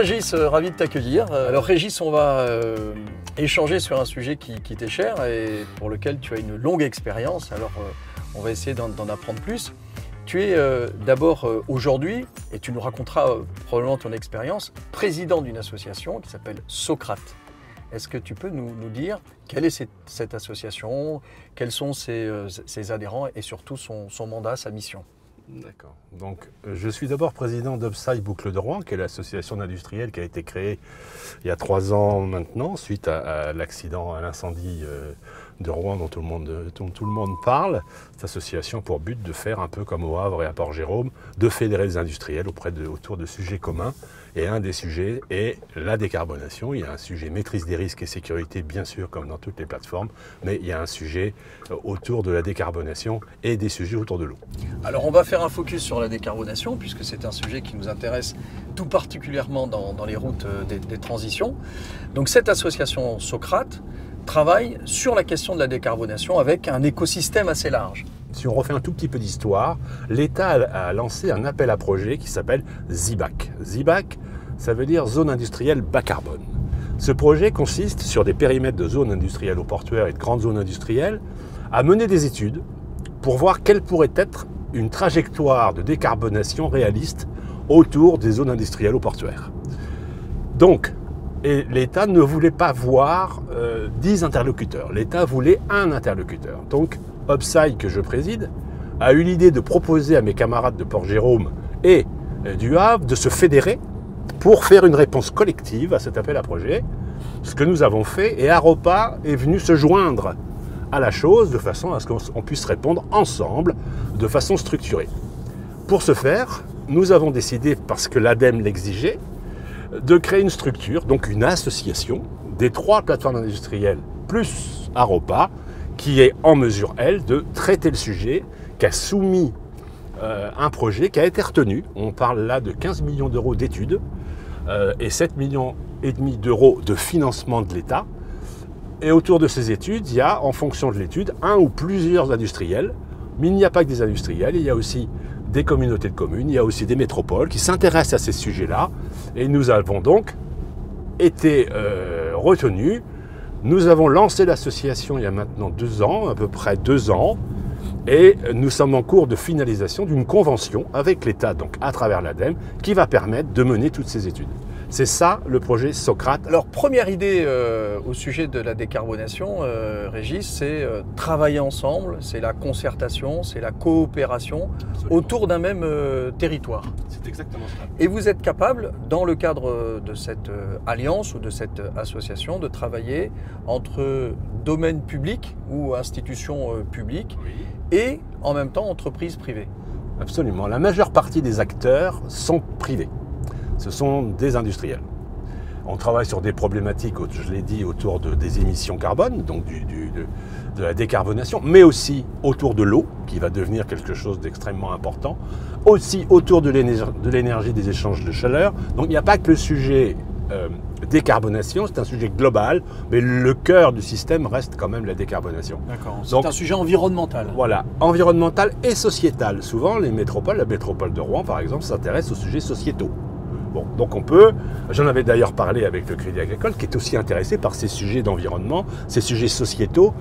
Régis, ravi de t'accueillir. Alors Régis, on va échanger sur un sujet qui t'est cher et pour lequel tu as une longue expérience. Alors on va essayer d'en apprendre plus. Tu es d'abord aujourd'hui, et tu nous raconteras probablement ton expérience, président d'une association qui s'appelle Socrate. Est-ce que tu peux nous dire quelle est cette association, quels sont ses adhérents et surtout son mandat, sa mission? D'accord. Donc, je suis d'abord président d'Upside Boucle de Rouen, qui est l'association d'industriels qui a été créée il y a 3 ans maintenant, suite à l'accident, à l'incendie de Rouen dont tout le monde parle. Cette association a pour but de faire un peu comme au Havre et à Port-Jérôme, de fédérer les industriels autour de sujets communs. Et un des sujets est la décarbonation. Il y a un sujet maîtrise des risques et sécurité, bien sûr, comme dans toutes les plateformes, mais il y a un sujet autour de la décarbonation et des sujets autour de l'eau. Alors on va faire un focus sur la décarbonation, puisque c'est un sujet qui nous intéresse tout particulièrement dans les routes des transitions. Donc cette association Socrate travaille sur la question de la décarbonation avec un écosystème assez large. Si on refait un tout petit peu d'histoire, l'État a lancé un appel à projet qui s'appelle ZIBAC. ZIBAC, ça veut dire zone industrielle bas carbone. Ce projet consiste sur des périmètres de zones industrielles ou portuaires et de grandes zones industrielles à mener des études pour voir quelle pourrait être une trajectoire de décarbonation réaliste autour des zones industrielles ou portuaires. Donc, l'État ne voulait pas voir 10 interlocuteurs. L'État voulait un interlocuteur. Donc, Upside, que je préside, a eu l'idée de proposer à mes camarades de Port-Jérôme et du Havre de se fédérer pour faire une réponse collective à cet appel à projet. Ce que nous avons fait, et Aropa est venu se joindre à la chose de façon à ce qu'on puisse répondre ensemble, de façon structurée. Pour ce faire, nous avons décidé, parce que l'ADEME l'exigeait, de créer une structure, donc une association des 3 plateformes industrielles plus Aropa, qui est en mesure, elle, de traiter le sujet, qui a soumis un projet qui a été retenu. On parle là de 15 millions d'euros d'études et 7,5 millions d'euros de financement de l'État. Et autour de ces études, il y a, en fonction de l'étude, un ou plusieurs industriels. Mais il n'y a pas que des industriels, il y a aussi des communautés de communes, il y a aussi des métropoles qui s'intéressent à ces sujets-là. Et nous avons donc été retenus. Nous avons lancé l'association il y a maintenant 2 ans, à peu près 2 ans, et nous sommes en cours de finalisation d'une convention avec l'État, donc à travers l'ADEME, qui va permettre de mener toutes ces études. C'est ça le projet Socrate. Alors première idée au sujet de la décarbonation, Régis, c'est travailler ensemble, c'est la concertation, c'est la coopération autour d'un même territoire. C'est exactement ça. Et vous êtes capable, dans le cadre de cette alliance ou de cette association, de travailler entre domaine public ou institutions publiques et en même temps entreprises privées. Absolument. La majeure partie des acteurs sont privés. Ce sont des industriels. On travaille sur des problématiques, je l'ai dit, autour des émissions carbone, donc de la décarbonation, mais aussi autour de l'eau, qui va devenir quelque chose d'extrêmement important, aussi autour de l'énergie des échanges de chaleur. Donc il n'y a pas que le sujet décarbonation, c'est un sujet global, mais le cœur du système reste quand même la décarbonation. D'accord, c'est un sujet environnemental. Voilà, environnemental et sociétal. Souvent, la métropole de Rouen par exemple, s'intéresse aux sujets sociétaux. Bon, donc on peut, j'en avais d'ailleurs parlé avec le Crédit Agricole, qui est aussi intéressé par ces sujets d'environnement, ces sujets sociétaux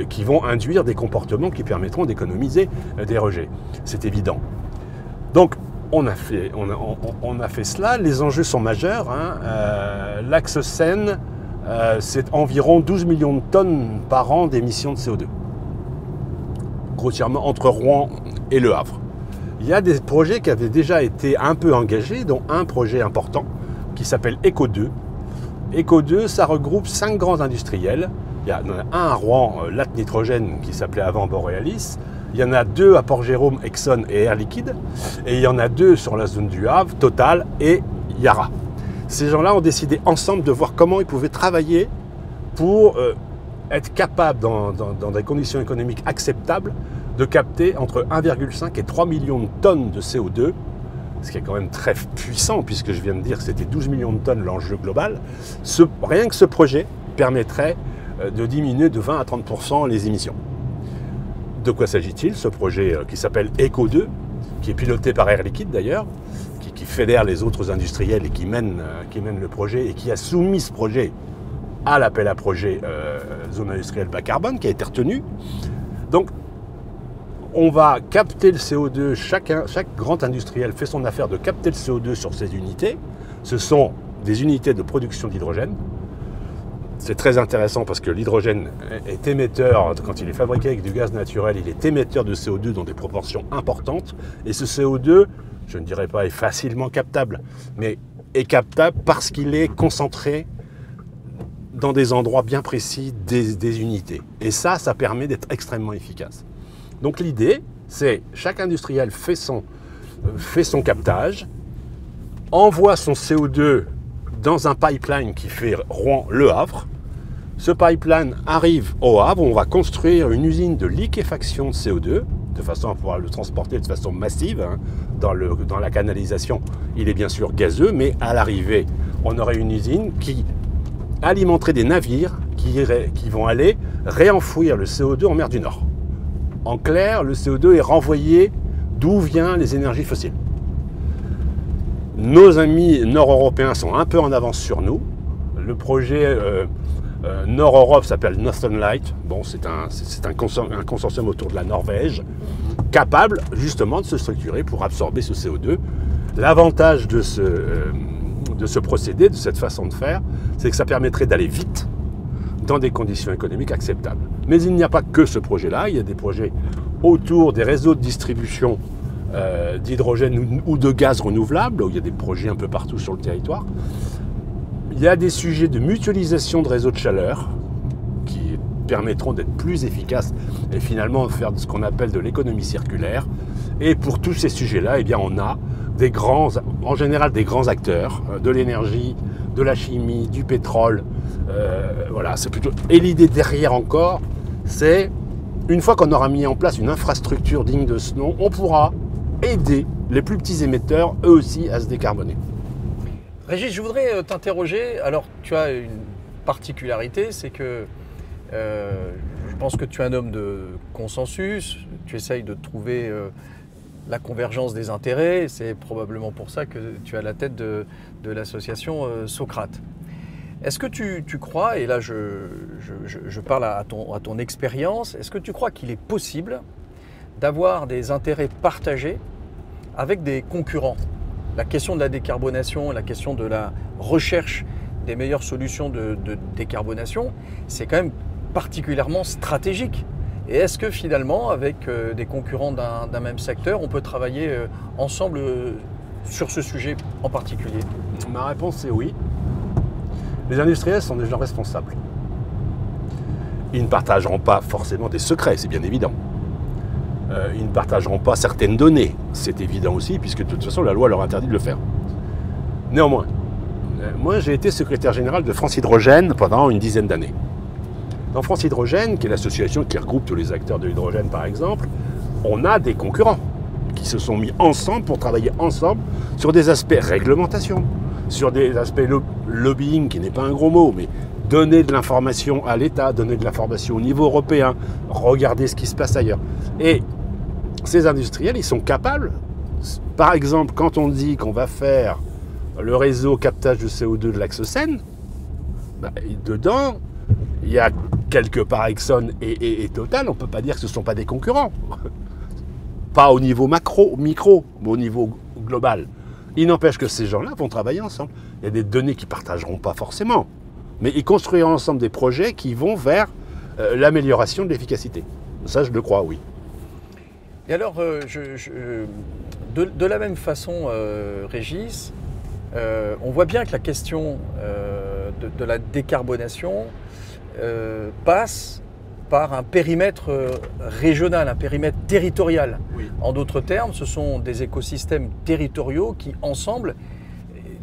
qui vont induire des comportements qui permettront d'économiser des rejets. C'est évident. Donc, on a fait cela, les enjeux sont majeurs. L'axe Seine, c'est environ 12 millions de tonnes par an d'émissions de CO2. Grossièrement, entre Rouen et Le Havre. Il y a des projets qui avaient déjà été un peu engagés, dont un projet important qui s'appelle ECO2. ECO2, ça regroupe 5 grands industriels. Il y en a un à Rouen, Lat Nitrogène, qui s'appelait avant Borealis. Il y en a 2 à Port-Jérôme, Exxon et Air Liquide. Et il y en a 2 sur la zone du Havre, Total et Yara. Ces gens-là ont décidé ensemble de voir comment ils pouvaient travailler pour être capables, dans des conditions économiques acceptables, de capter entre 1,5 et 3 millions de tonnes de CO2, ce qui est quand même très puissant, puisque je viens de dire que c'était 12 millions de tonnes l'enjeu global. Rien que ce projet permettrait de diminuer de 20 à 30% les émissions. De quoi s'agit-il? Ce projet qui s'appelle ECO2, qui est piloté par Air Liquide d'ailleurs, qui fédère les autres industriels et qui mène le projet et qui a soumis ce projet à l'appel à projet zone industrielle bas carbone qui a été retenu. Donc, on va capter le CO2, chaque grand industriel fait son affaire de capter le CO2 sur ses unités. Ce sont des unités de production d'hydrogène. C'est très intéressant parce que l'hydrogène est émetteur, quand il est fabriqué avec du gaz naturel, il est émetteur de CO2 dans des proportions importantes. Et ce CO2, je ne dirais pas est facilement captable, mais est captable parce qu'il est concentré dans des endroits bien précis des unités. Et ça permet d'être extrêmement efficace. Donc l'idée, c'est chaque industriel fait son captage, envoie son CO2 dans un pipeline qui fait Rouen-Le Havre. Ce pipeline arrive au Havre, on va construire une usine de liquéfaction de CO2, de façon à pouvoir le transporter de façon massive. Hein. Dans la canalisation, il est bien sûr gazeux, mais à l'arrivée, on aurait une usine qui alimenterait des navires qui vont aller réenfouir le CO2 en mer du Nord. En clair, le CO2 est renvoyé d'où viennent les énergies fossiles. Nos amis nord-européens sont un peu en avance sur nous. Le projet Nord-Europe s'appelle Northern Light. Bon, c'est un consortium autour de la Norvège, capable justement de se structurer pour absorber ce CO2. L'avantage de ce procédé, de cette façon de faire, c'est que ça permettrait d'aller vite dans des conditions économiques acceptables. Mais il n'y a pas que ce projet-là, il y a des projets autour des réseaux de distribution d'hydrogène ou de gaz renouvelable, où il y a des projets un peu partout sur le territoire. Il y a des sujets de mutualisation de réseaux de chaleur qui permettront d'être plus efficaces et finalement de faire ce qu'on appelle de l'économie circulaire. Et pour tous ces sujets-là, eh bien, on a en général des grands acteurs de l'énergie, de la chimie, du pétrole. Voilà, c'est plutôt. Et l'idée derrière encore, c'est une fois qu'on aura mis en place une infrastructure digne de ce nom, on pourra aider les plus petits émetteurs, eux aussi, à se décarboner. Régis, je voudrais t'interroger. Alors, tu as une particularité, c'est que je pense que tu es un homme de consensus, tu essayes de trouver la convergence des intérêts. C'est probablement pour ça que tu es à la tête de l'association Socrate. Est-ce que tu crois, et là je parle à ton expérience, est-ce que tu crois qu'il est possible d'avoir des intérêts partagés avec des concurrents? La question de la décarbonation, la question de la recherche des meilleures solutions de décarbonation, c'est quand même particulièrement stratégique. Et est-ce que finalement, avec des concurrents d'un même secteur, on peut travailler ensemble sur ce sujet en particulier? Ma réponse est oui. Les industriels sont des gens responsables. Ils ne partageront pas forcément des secrets, c'est bien évident. Ils ne partageront pas certaines données, c'est évident aussi, puisque de toute façon la loi leur interdit de le faire. Néanmoins, moi j'ai été secrétaire général de France Hydrogène pendant une dizaine d'années. Dans France Hydrogène, qui est l'association qui regroupe tous les acteurs de l'hydrogène par exemple, on a des concurrents qui se sont mis ensemble pour travailler ensemble sur des aspects réglementation, sur des aspects lobbying, qui n'est pas un gros mot, mais donner de l'information à l'État, donner de l'information au niveau européen, regarder ce qui se passe ailleurs. Et ces industriels, ils sont capables, par exemple, quand on dit qu'on va faire le réseau captage de CO2 de l'axe Seine, dedans, il y a quelques par Exxon et Total, on ne peut pas dire que ce ne sont pas des concurrents. Pas au niveau micro, mais au niveau global. Il n'empêche que ces gens-là vont travailler ensemble. Il y a des données qu'ils ne partageront pas forcément, mais ils construiront ensemble des projets qui vont vers l'amélioration de l'efficacité. Ça, je le crois, oui. Et alors, de la même façon, Régis, on voit bien que la question de la décarbonation passe par un périmètre régional, un périmètre territorial. Oui. En d'autres termes, ce sont des écosystèmes territoriaux qui, ensemble,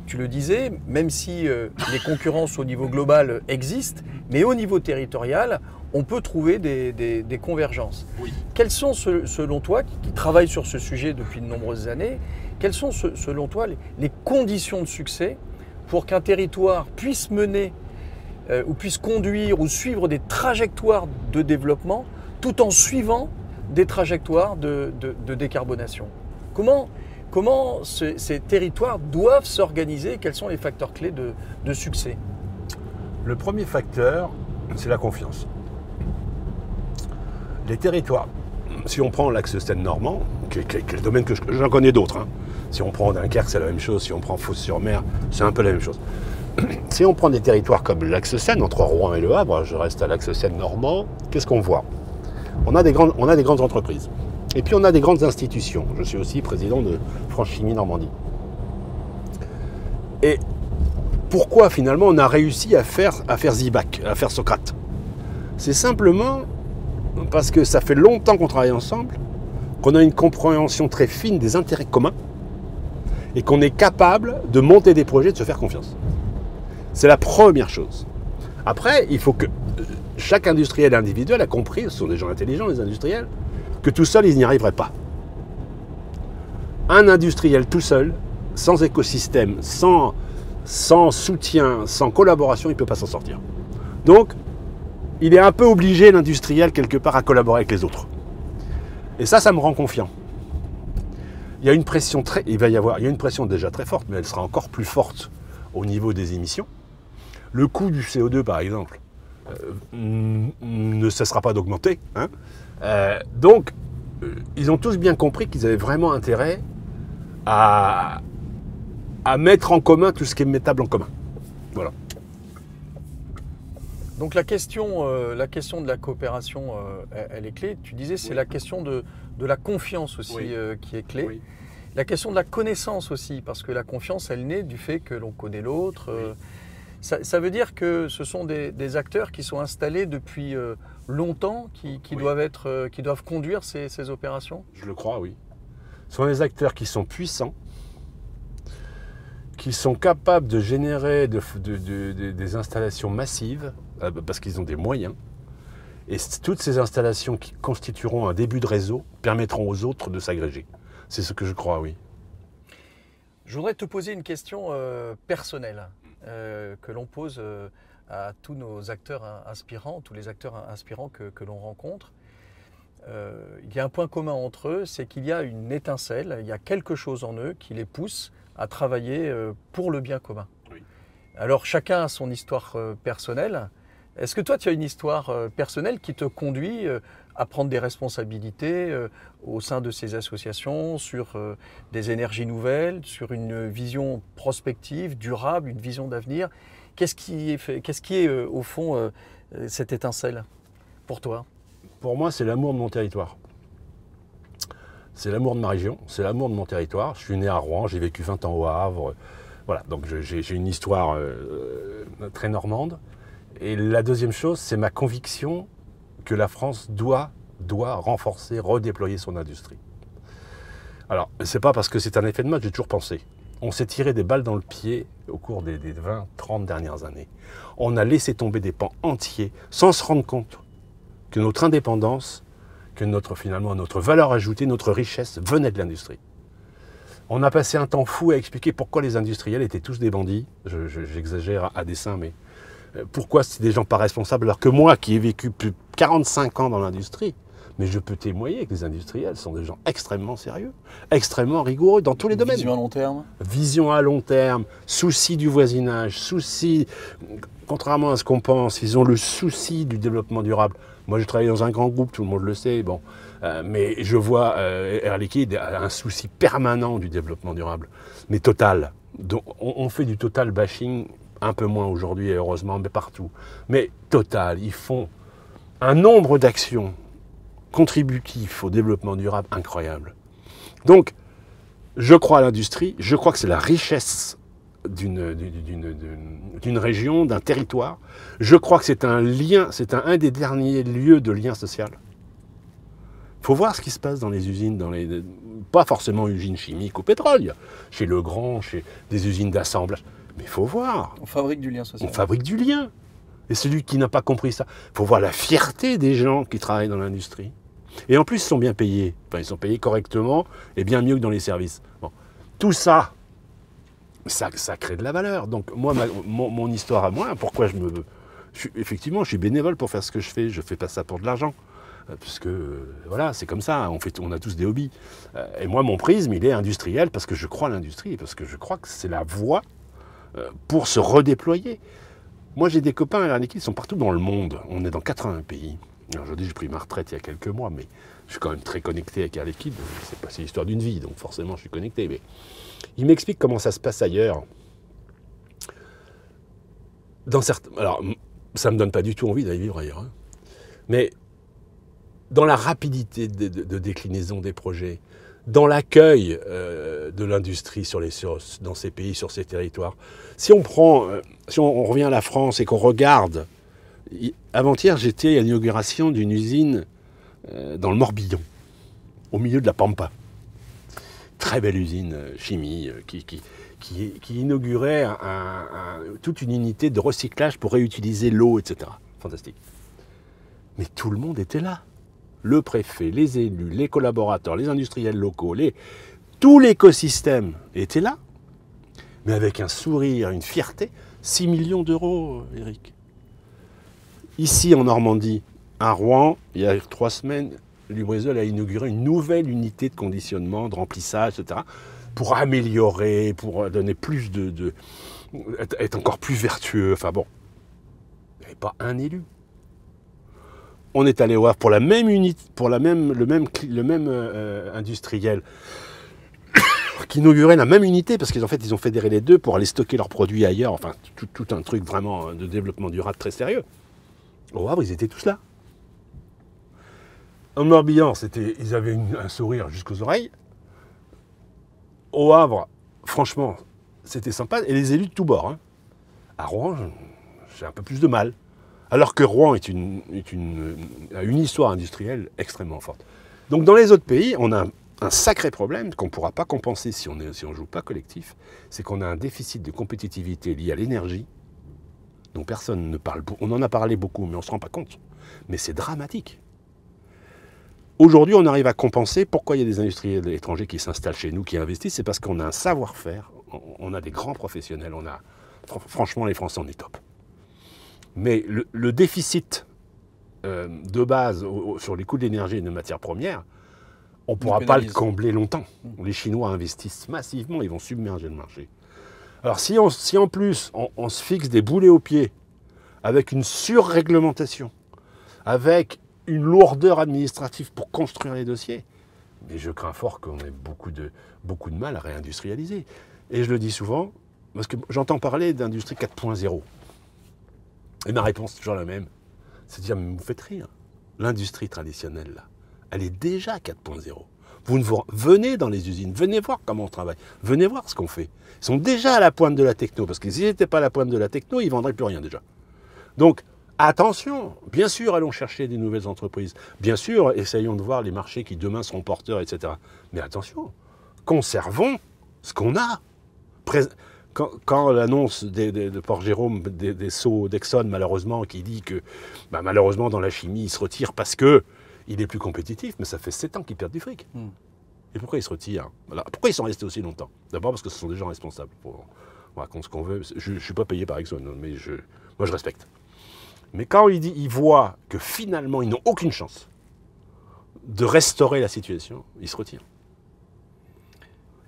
tu le disais, même si les concurrences au niveau global existent, mais au niveau territorial, on peut trouver des convergences. Oui. Quelles sont, selon toi, qui travaille sur ce sujet depuis de nombreuses années, quelles sont, selon toi, les conditions de succès pour qu'un territoire puisse mener ou puisse conduire ou suivre des trajectoires de développement tout en suivant des trajectoires de décarbonation? Comment Comment ces territoires doivent s'organiser? Quels sont les facteurs clés de succès? Le premier facteur, c'est la confiance. Les territoires, si on prend l'axe Seine-Normand, qui est le domaine que j'en connais d'autres, hein. Si on prend Dunkerque, c'est la même chose. Si on prend Fos-sur-Mer, c'est un peu la même chose. Si on prend des territoires comme l'axe Seine, entre Rouen et Le Havre, je reste à l'axe Seine-Normand, qu'est-ce qu'on voit? On a des grandes entreprises. Et puis on a des grandes institutions. Je suis aussi président de France Chimie Normandie. Et pourquoi finalement on a réussi à faire Zibac, à faire Socrate? C'est simplement parce que ça fait longtemps qu'on travaille ensemble, qu'on a une compréhension très fine des intérêts communs et qu'on est capable de monter des projets, de se faire confiance. C'est la première chose. Après, il faut que chaque industriel individuel a compris, ce sont des gens intelligents les industriels, que tout seul ils n'y arriveraient pas. Un industriel tout seul, sans écosystème, sans soutien, sans collaboration, il ne peut pas s'en sortir. Donc, il est un peu obligé, l'industriel, quelque part, à collaborer avec les autres. Et ça me rend confiant. Il y a une pression il y a une pression déjà très forte, mais elle sera encore plus forte au niveau des émissions. Le coût du CO2, par exemple, ne cessera pas d'augmenter. Hein. Donc, ils ont tous bien compris qu'ils avaient vraiment intérêt à mettre en commun tout ce qui est mettable en commun. Voilà. Donc la question de la coopération, elle est clé. Tu disais, c'est la question de la confiance aussi qui est clé. Oui. La question de la connaissance aussi, parce que la confiance, elle naît du fait que l'on connaît l'autre. Oui. Ça veut dire que ce sont des acteurs qui sont installés depuis longtemps, qui doivent conduire ces opérations? Je le crois, oui. Ce sont des acteurs qui sont puissants, qui sont capables de générer des installations massives, parce qu'ils ont des moyens. Et toutes ces installations qui constitueront un début de réseau permettront aux autres de s'agréger. C'est ce que je crois, oui. Je voudrais te poser une question personnelle que l'on pose à tous nos acteurs inspirants, tous les acteurs inspirants que l'on rencontre. Il y a un point commun entre eux, c'est qu'il y a une étincelle, il y a quelque chose en eux qui les pousse à travailler pour le bien commun. Oui. Alors chacun a son histoire personnelle. Est-ce que toi tu as une histoire personnelle qui te conduit à prendre des responsabilités au sein de ces associations, sur des énergies nouvelles, sur une vision prospective, durable, une vision d'avenir? Qu'est-ce qui est au fond cette étincelle pour toi? Pour moi, c'est l'amour de mon territoire. C'est l'amour de ma région, c'est l'amour de mon territoire. Je suis né à Rouen, j'ai vécu 20 ans au Havre. Voilà, donc j'ai une histoire très normande. Et la deuxième chose, c'est ma conviction que la France doit renforcer, redéployer son industrie. Alors, c'est pas parce que c'est un effet de mode, j'ai toujours pensé. On s'est tiré des balles dans le pied au cours des 20, 30 dernières années. On a laissé tomber des pans entiers sans se rendre compte que notre indépendance, que finalement notre valeur ajoutée, notre richesse venait de l'industrie. On a passé un temps fou à expliquer pourquoi les industriels étaient tous des bandits. J'exagère à dessein, mais pourquoi c'est des gens pas responsables, alors que moi qui ai vécu plus de 45 ans dans l'industrie, mais je peux témoigner que les industriels sont des gens extrêmement sérieux, extrêmement rigoureux dans tous les domaines. Vision à long terme. Vision à long terme, souci du voisinage, contrairement à ce qu'on pense, ils ont le souci du développement durable. Moi, je travaille dans un grand groupe, tout le monde le sait, bon, mais je vois Air Liquide a un souci permanent du développement durable, mais total. Donc, on fait du total bashing, un peu moins aujourd'hui, heureusement, mais partout. Mais total, ils font un nombre d'actions contributifs au développement durable incroyable. Donc, je crois à l'industrie, je crois que c'est la richesse d'une région, d'un territoire. Je crois que c'est un lien, c'est un des derniers lieux de lien social. Il faut voir ce qui se passe dans les usines, pas forcément usines chimiques au pétrole, chez Legrand, chez des usines d'assemblage. Mais il faut voir. On fabrique du lien social. On fabrique du lien. Et celui qui n'a pas compris ça, il faut voir la fierté des gens qui travaillent dans l'industrie. Et en plus, ils sont bien payés. Enfin, ils sont payés correctement et bien mieux que dans les services. Bon. Tout ça, ça crée de la valeur. Donc, moi, mon histoire à moi, pourquoi effectivement, je suis bénévole pour faire ce que je fais pas ça pour de l'argent. puisque voilà, c'est comme ça, on a tous des hobbies. Et moi, mon prisme, il est industriel, parce que je crois à l'industrie, parce que je crois que c'est la voie pour se redéployer. Moi, j'ai des copains à Air Liquide, ils sont partout dans le monde. On est dans 80 pays. Aujourd'hui, j'ai pris ma retraite il y a quelques mois, mais je suis quand même très connecté avec Air Liquide. C'est l'histoire d'une vie, donc forcément, je suis connecté. Mais ils m'expliquent comment ça se passe ailleurs. Alors, ça ne me donne pas du tout envie d'aller vivre ailleurs. Hein. Mais dans la rapidité de déclinaison des projets, dans l'accueil de l'industrie dans ces pays, sur ces territoires. Si on revient à la France et qu'on regarde, avant-hier j'étais à l'inauguration d'une usine dans le Morbihan, au milieu de la Pampa. Très belle usine chimie qui inaugurait toute une unité de recyclage pour réutiliser l'eau, etc. Fantastique. Mais tout le monde était là. Le préfet, les élus, les collaborateurs, les industriels locaux, tout l'écosystème était là, mais avec un sourire, une fierté. 6 millions d'euros, Eric. Ici, en Normandie, à Rouen, il y a 3 semaines, Lubrizol a inauguré une nouvelle unité de conditionnement, de remplissage, etc., pour améliorer, pour donner plus être encore plus vertueux. Enfin bon, il n'y avait pas un élu. On est allé voir pour la même unité, pour le même industriel qui inaugurait la même unité, parce qu'en fait, ils ont fédéré les deux pour aller stocker leurs produits ailleurs. Enfin, tout un truc vraiment de développement durable très sérieux. Au Havre, ils étaient tous là. En Morbihan, ils avaient un sourire jusqu'aux oreilles. Au Havre, franchement, c'était sympa. Et les élus de tous bords. Hein. À Rouen, j'ai un peu plus de mal. Alors que Rouen a une histoire industrielle extrêmement forte. Donc dans les autres pays, on a un sacré problème qu'on ne pourra pas compenser si on ne joue pas collectif, c'est qu'on a un déficit de compétitivité lié à l'énergie, dont personne ne parle. On en a parlé beaucoup, mais on ne se rend pas compte. Mais c'est dramatique. Aujourd'hui, on arrive à compenser. Pourquoi il y a des industriels étrangers qui s'installent chez nous, qui investissent? C'est parce qu'on a un savoir-faire, on a des grands professionnels, franchement, les Français, on est top. Mais le déficit de base sur les coûts de l'énergie et de matières premières, on ne pourra pas le combler longtemps. Les Chinois investissent massivement, ils vont submerger le marché. Alors si en plus on se fixe des boulets aux pieds, avec une surréglementation, avec une lourdeur administrative pour construire les dossiers, mais je crains fort qu'on ait beaucoup de mal à réindustrialiser. Et je le dis souvent, parce que j'entends parler d'industrie 4.0. Et ma réponse est toujours la même. C'est de dire, mais vous faites rire. L'industrie traditionnelle, là, elle est déjà 4.0. Venez dans les usines, venez voir comment on travaille, venez voir ce qu'on fait. Ils sont déjà à la pointe de la techno, parce que s'ils n'étaient pas à la pointe de la techno, ils ne vendraient plus rien déjà. Donc, attention, bien sûr, allons chercher des nouvelles entreprises. Bien sûr, essayons de voir les marchés qui demain seront porteurs, etc. Mais attention, conservons ce qu'on a. Quand l'annonce de Port-Jérôme, des seaux d'Exxon, malheureusement, qui dit que malheureusement dans la chimie, il se retire parce qu'il est plus compétitif, mais ça fait 7 ans qu'ils perdent du fric. Et pourquoi ils se retirent? Pourquoi ils sont restés aussi longtemps? D'abord parce que ce sont des gens responsables. On raconte ce qu'on veut. Je ne suis pas payé par Exxon, mais moi je respecte. Mais quand ils voient que finalement ils n'ont aucune chance de restaurer la situation, ils se retirent.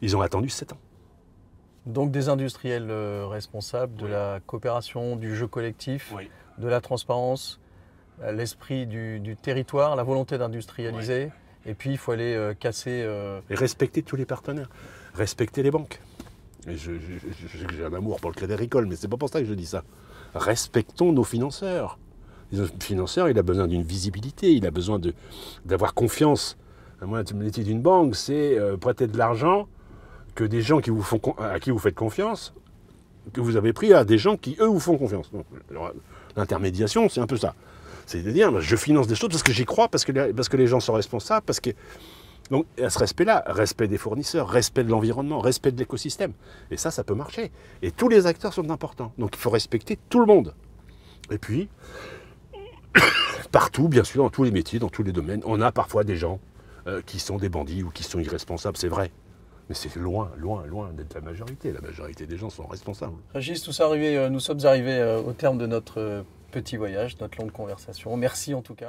Ils ont attendu 7 ans. Donc des industriels responsables de la coopération, du jeu collectif, de la transparence, l'esprit du territoire, la volonté d'industrialiser. Et puis il faut aller casser... Et respecter tous les partenaires, respecter les banques. J'ai un amour pour le Crédit Agricole, mais c'est pas pour ça que je dis ça. Respectons nos financeurs. Le financeur, il a besoin d'une visibilité, il a besoin d'avoir confiance. Moi, le métier d'une banque, c'est prêter de l'argent que des gens à qui vous faites confiance, que vous avez pris à des gens qui, eux, vous font confiance. L'intermédiation, c'est un peu ça. C'est-à-dire, je finance des choses parce que j'y crois, parce que les gens sont responsables, Donc, à ce respect-là, respect des fournisseurs, respect de l'environnement, respect de l'écosystème. Et ça peut marcher. Et tous les acteurs sont importants. Donc, il faut respecter tout le monde. Et puis, partout, bien sûr, dans tous les métiers, dans tous les domaines, on a parfois des gens qui sont des bandits ou qui sont irresponsables, c'est vrai. Mais c'est loin, loin, loin d'être la majorité. La majorité des gens sont responsables. Régis, nous sommes arrivés au terme de notre petit voyage, notre longue conversation. Merci en tout cas.